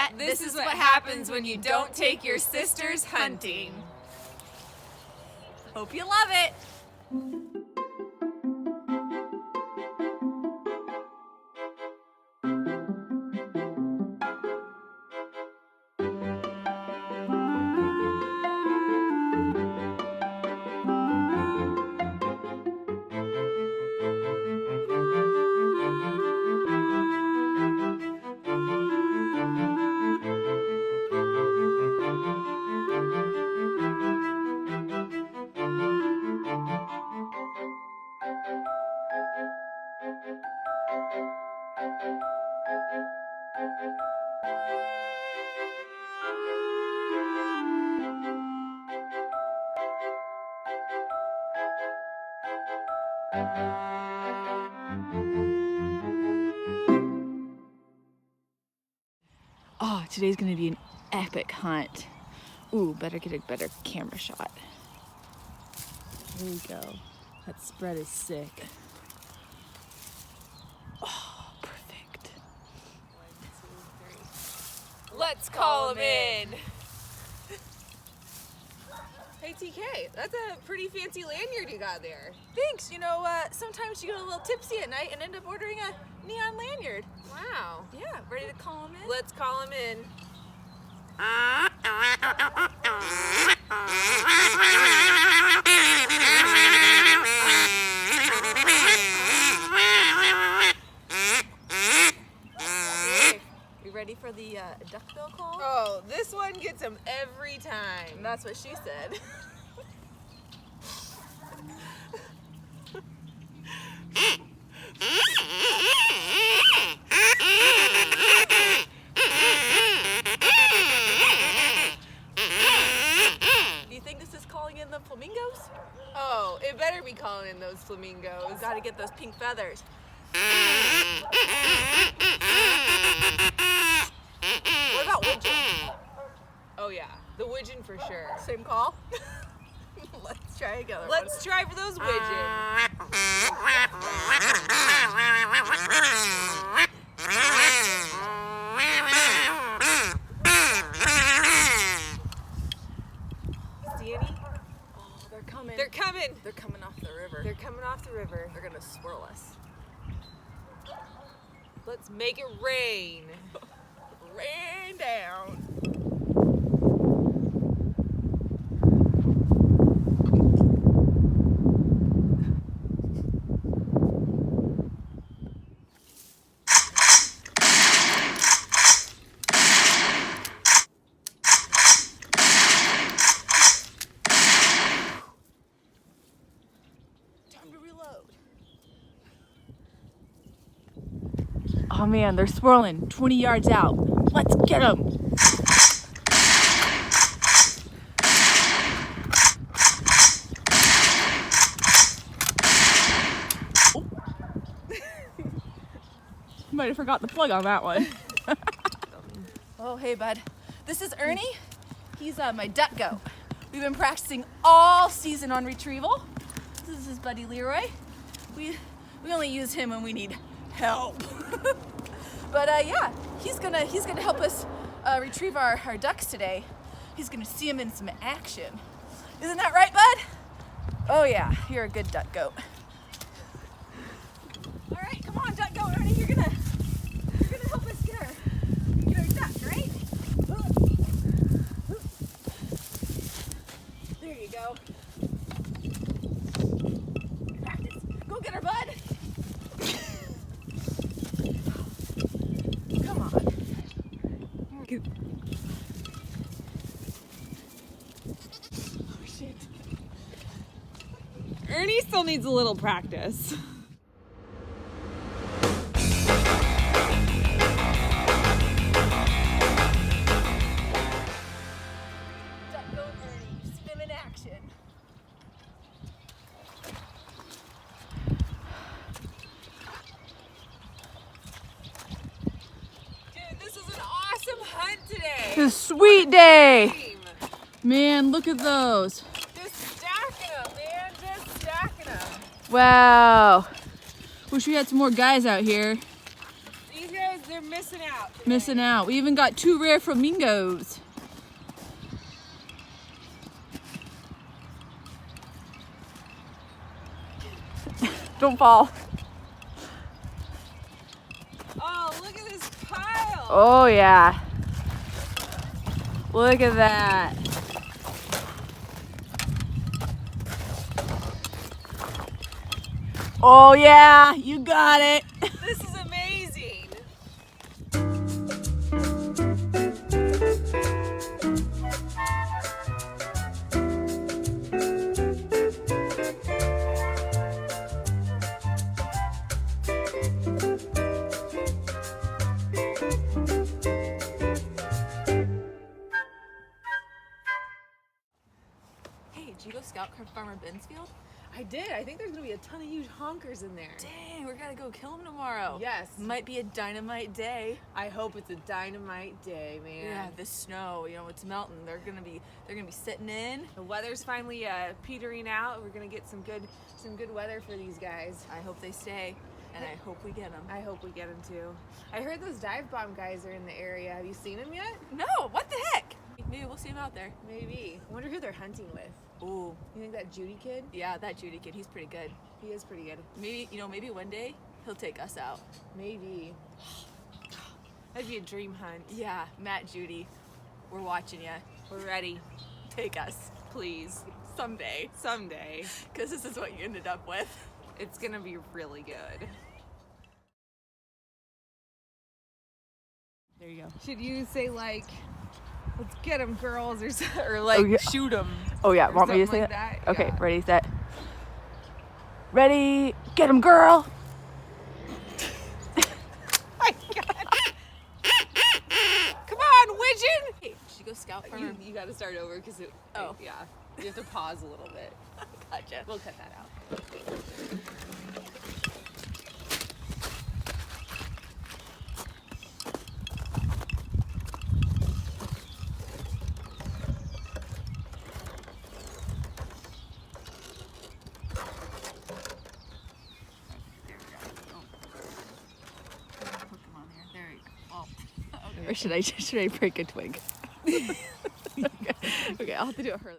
that, this is what happens when you don't take your sisters hunting. Hope you love it. Oh, today's gonna be an epic hunt. Ooh, better get a better camera shot. There we go. That spread is sick. Oh, perfect. 1, 2, 3. Let's call him in. Hey TK, that's a pretty fancy lanyard you got there. Thanks. You know, sometimes you get a little tipsy at night and end up ordering a neon lanyard. Wow. Yeah, ready to call him in? Let's call him in. You ready for the duckbill call? Oh, this one gets him every time. That's what she said. Do you think this is calling in the flamingos? Oh, it better be calling in those flamingos. We've got to get those pink feathers. What about widgeon? Oh yeah, the widgeon for sure. Same call? Let's try again. Let's try for those widgeons. See any? Oh, they're coming. They're coming. They're coming off the river. They're coming off the river. They're gonna swirl us. Let's make it rain. Rain down. Time to reload. Oh man, they're swirling 20 yards out. Let's get them. Might have forgot the plug on that one. Oh, hey, bud. This is Ernie. He's my duck goat. We've been practicing all season on retrieval. This is his buddy Leroy. We only use him when we need help. But yeah, he's gonna help us retrieve our ducks today. He's gonna see them in some action. Isn't that right, bud? Oh yeah, you're a good duck goat. All right, come on, duck goat, Ernie. You're gonna help us get our duck, right? There you go. Practice. Go get her, bud. Come on. Oh shit. Ernie still needs a little practice. Duck goat Ernie, swim in action. Dude, this is an awesome hunt today. It's a sweet day. Team. Man, look at those. Just stacking them, man. Just stacking them. Wow. Wish we had some more guys out here. These guys, they're missing out today. Missing out. We even got 2 rare flamingos. Don't fall. Oh, look at this pile. Oh yeah. Look at that. Oh yeah, you got it. This is amazing. Hey, did you go scout Farmer Ben's field? I did. I think there's gonna be a ton of huge honkers in there. Dang, we're gonna go kill them tomorrow. Yes. Might be a dynamite day. I hope it's a dynamite day, man. Yeah, the snow, you know, it's melting. They're gonna be sitting in. The weather's finally petering out. We're gonna get some good weather for these guys. I hope they stay, and I hope we get them. I hope we get them too. I heard those dive bomb guys are in the area. Have you seen them yet? No, what the heck? Maybe we'll see them out there. Maybe. I wonder who they're hunting with. Ooh, You think that Judy kid? yeah, that Judy kid, he's pretty good. He is pretty good. Maybe, maybe one day he'll take us out. Maybe. That'd be a dream hunt. Yeah, Matt, Judy, we're watching you. We're ready. Take us, please, someday. Someday. Because this is what you ended up with. It's gonna be really good. There you go. Should you say like, let's get them girls or like yeah. shoot them? Oh yeah, Or want me to something say like that? that? Okay, Yeah. ready, set. Ready, get him, girl! My God. Come on, Widgeon! Hey, should you go scout farmer? You gotta start over because it. Oh. Yeah. You have to pause a little bit. Gotcha. We'll cut that out. Or should I break a twig? Okay, I'll have to do it her.